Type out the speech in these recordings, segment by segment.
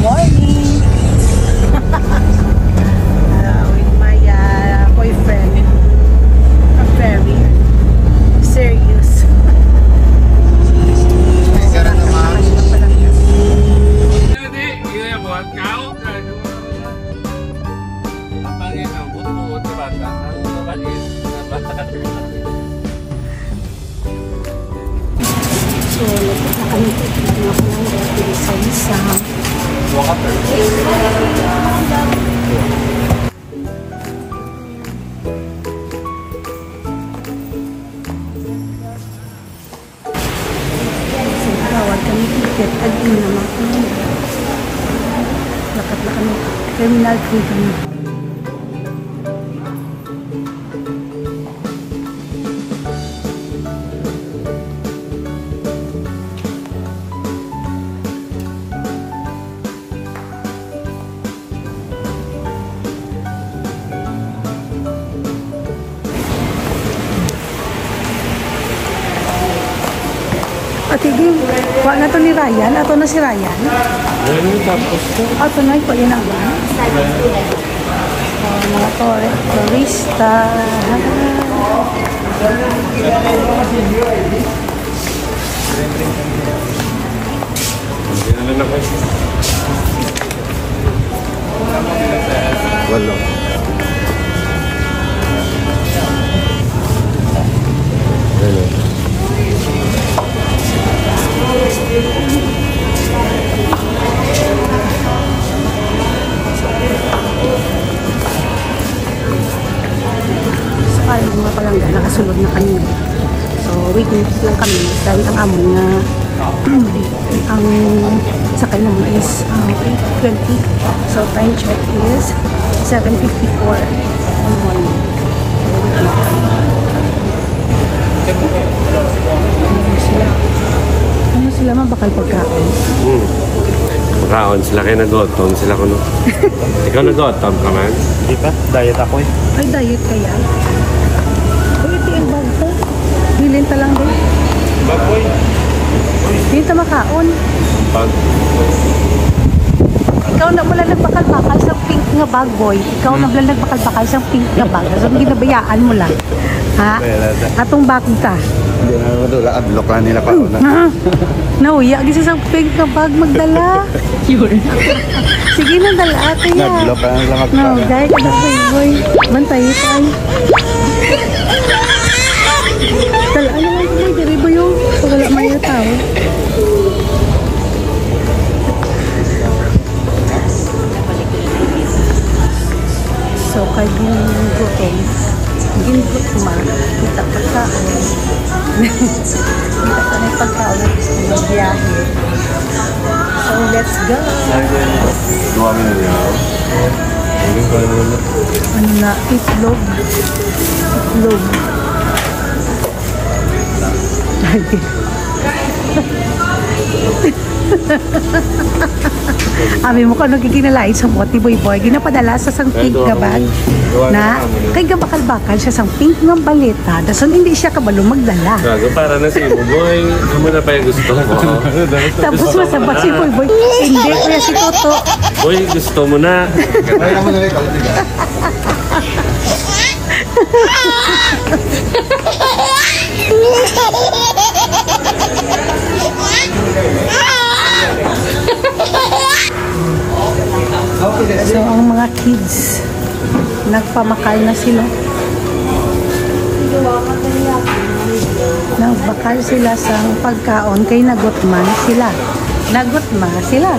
morning. With my boyfriend. I'm very serious. So, lapit na kami na ako ng dati sa isa. So, tawag kami ticket. Adi naman kami. Lakat na kami. Terminal 3 kami. Sige, kuha na to ni Ryan. Ato na si Ryan. Ato na, ito yun ang ba? Mga turista. Wala. Parang mga palangga, nakasulod na kami. So, waiting lang kami dahil ang amon nga ang sakay naman is 8:20. So, time check is 7:54 in the morning. Ano sila mabakal pagkaon? Pagkaon sila kayo nag-autom sila ko no. Ikaw nag-autom ka man? Hindi pa, diet ako eh. Ay, diet kaya? Ito yung bag to. Bilin ta lang din. Baboy. Hindi ta makaon. Bag. Ikaw na wala nagbakal-bakal sa pink nga bag, boy. Ikaw na wala nagbakal-bakal sa pink nga bag. So, ginabayaan mo lang. Ha? Atong bag ta. Hindi na madula. Adlock lang nila pa. Nauya, gisa sa pink nga bag magdala. Sige na, dala ate ya. Adlock lang nila magdala. No, dahil ka na, boy. Bantay tayo. Dala, ano nga, boy? Dari ba yung wala may tao? So, kay ginugutong, ginugutma, kita pagkaon. Kita ka na yung pagkaon na gusto mo biyahe. So, let's go! 2 minutes now. Ano na? Itlog. Itlog. Abi mo ka nagkikinalain sa moti boy boy ginapadala sa sang pink nga bag na kay gabakal-bakal siya sang pink nga baleta dason hindi siya kabalo magdala. Gago para na si boy. Ano na pa yung gusto mo? Tapos masabat si boy boy hindi kuya si Toto. Boy, gusto mo na. Kaya mo na rin ikaw. So ang mga kids nagpamakal na sila. Nagbakal sila sa pagkaon kay nagutma sila. Nagutma sila.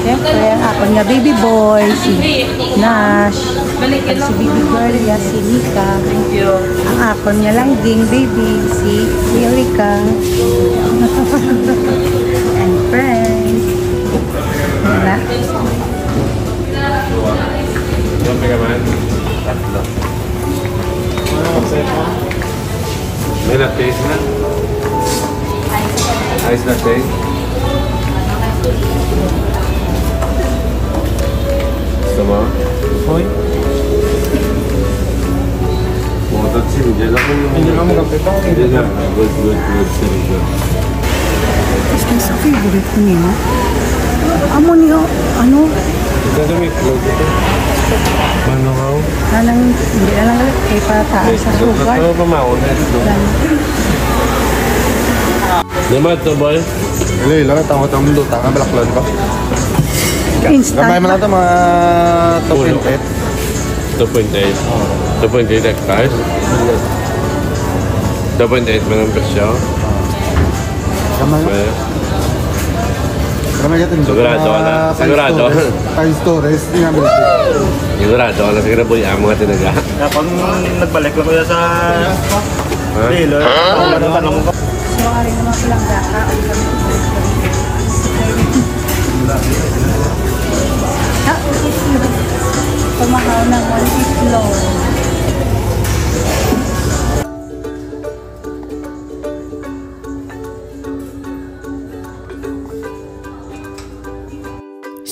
Siyempre, ang akon nga baby boy, si Nash, at si baby girl niya, si Nika. Ang akon niya lang ding baby, si Erika. And friends. Na? May latte na? Ice latte? Gusto mo? Hoy. Pumuntot si Miguel ako yung... Hindi ka magkapit ako. Hindi na. Good. Sige, good. Guys, ang favorite ko niyo. Amo niyo, ano? Gagamit mo dito. Ano ka? Anang, hindi na lang galit. Kaya pataas sa sugar. Ano pa maon? Naman to boy. Lilo, tama-tama mundo. Tanga balaklan ko. Instant. Gamay mo na ito mga Ulo. 2.8. 2.8 hectares. 2.8 man ang presyo. Gamay mo. Gamay natin. Sigurado ka na. Sigurado. Five stories. Sigurado ka na. Sigurado boy ang mga tinaga. Kapag nagbalik ko kuya sa Ha? dealer, tanong ko. So, ari naman palang daka. Pamahaw ng 1 kilo.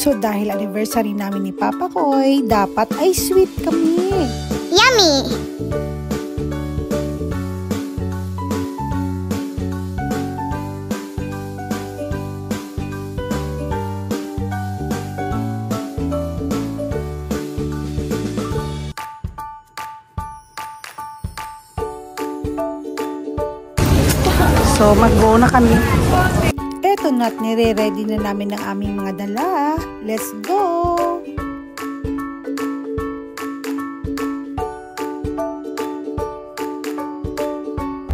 So dahil anniversary namin ni Papa Koy, dapat ay sweet kami. Yummy! So mag-go na kami. Eto na't nire-ready na namin ng aming mga dala. Let's go!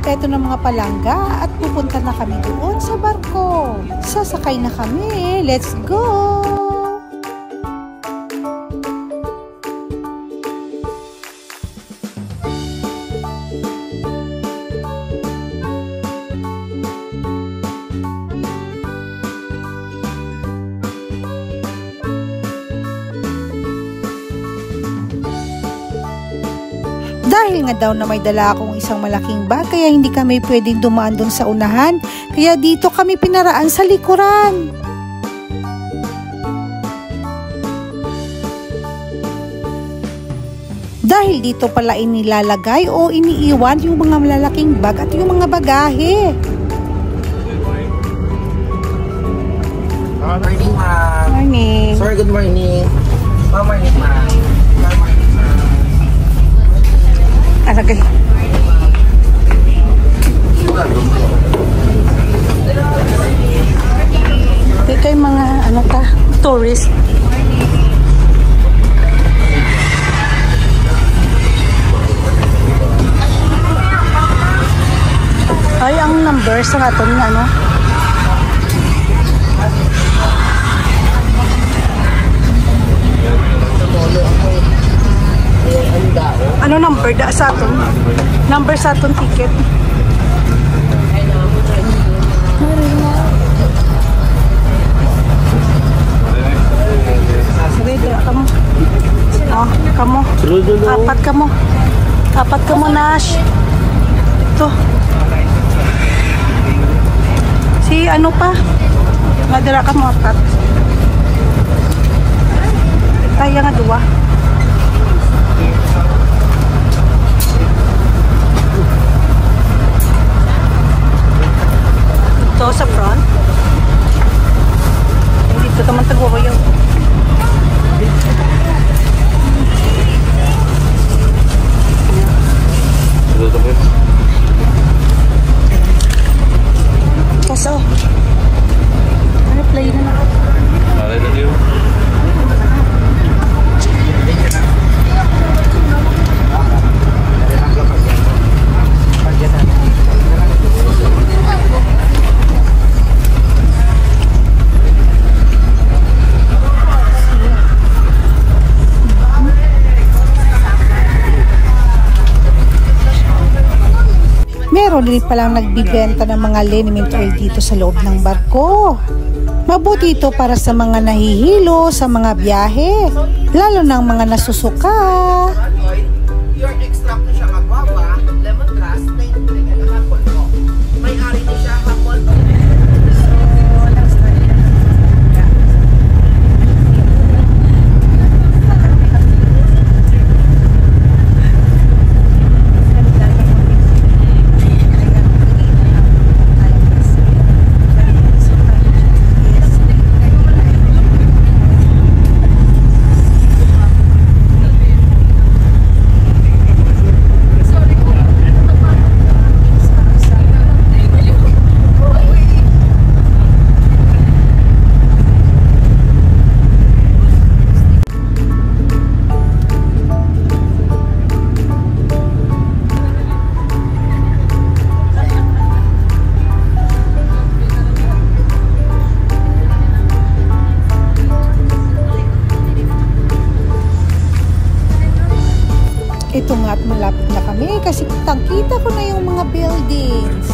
Eto na mga palangga at pupunta na kami doon sa barko. Sasakay na kami. Let's go! Dahil nga daw na may dala akong isang malaking bag, kaya hindi kami pwedeng dumaan doon sa unahan. Kaya dito kami pinaraan sa likuran. Dahil dito pala inilalagay o iniiwan yung mga malalaking bag at yung mga bagahe. Morning, ma'am. Morning. Sorry, good morning. Morning, ma'am. Alagay. Di kayo mga ano ta, tourist. Ay, ang number sa aton na ano. Ano number da sa aton? Number sa aton ticket. Sige, dala ka mo. Oh, kamo. Apat ka mo. Apat ka mo, Nash. Ito. Si ano pa? Nadala ka mo apat. Kaya nga dua. Ito sa front. Dito naman tago ko yun. Kaso, ano play na na? Alay na yun. Meron din palang nagbibenta ng mga liniment oil dito sa loob ng barko. Mabuti ito para sa mga nahihilo sa mga biyahe, lalo ng mga nasusuka. Your extract na siya magwawa, lemongrass, na hindi na hapon mo. May-ari ni siya hapon. Ito nga at malapit na kami kasi kitang-kita ko na yung mga buildings.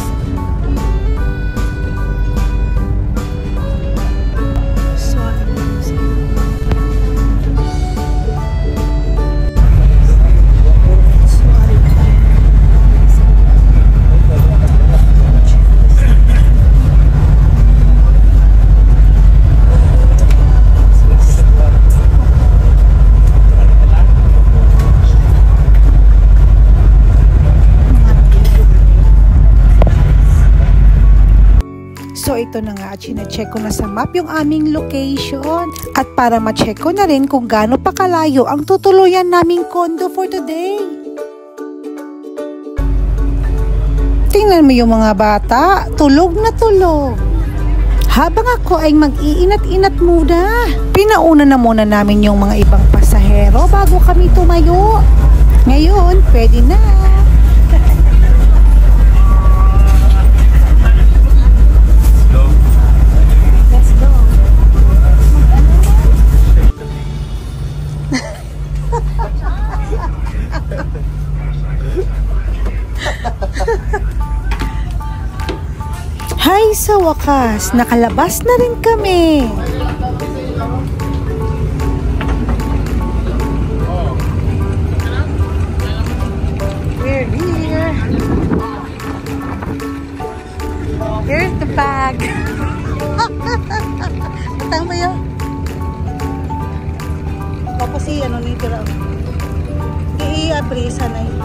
So ito na nga at sinecheck ko na sa map yung aming location. At para ma-check ko na rin kung gaano pa kalayo ang tutuluyan naming condo for today. Tingnan mo yung mga bata, tulog na tulog. Habang ako ay mag-iinat-inat muna. Pinauna na muna namin yung mga ibang pasahero bago kami tumayo. Ngayon, pwede na. Hay, sa wakas, nakalabas na rin kami. We're here. Here's the bag. Matang ba yun? Tapos ano nito lang. I-aprisa na yun.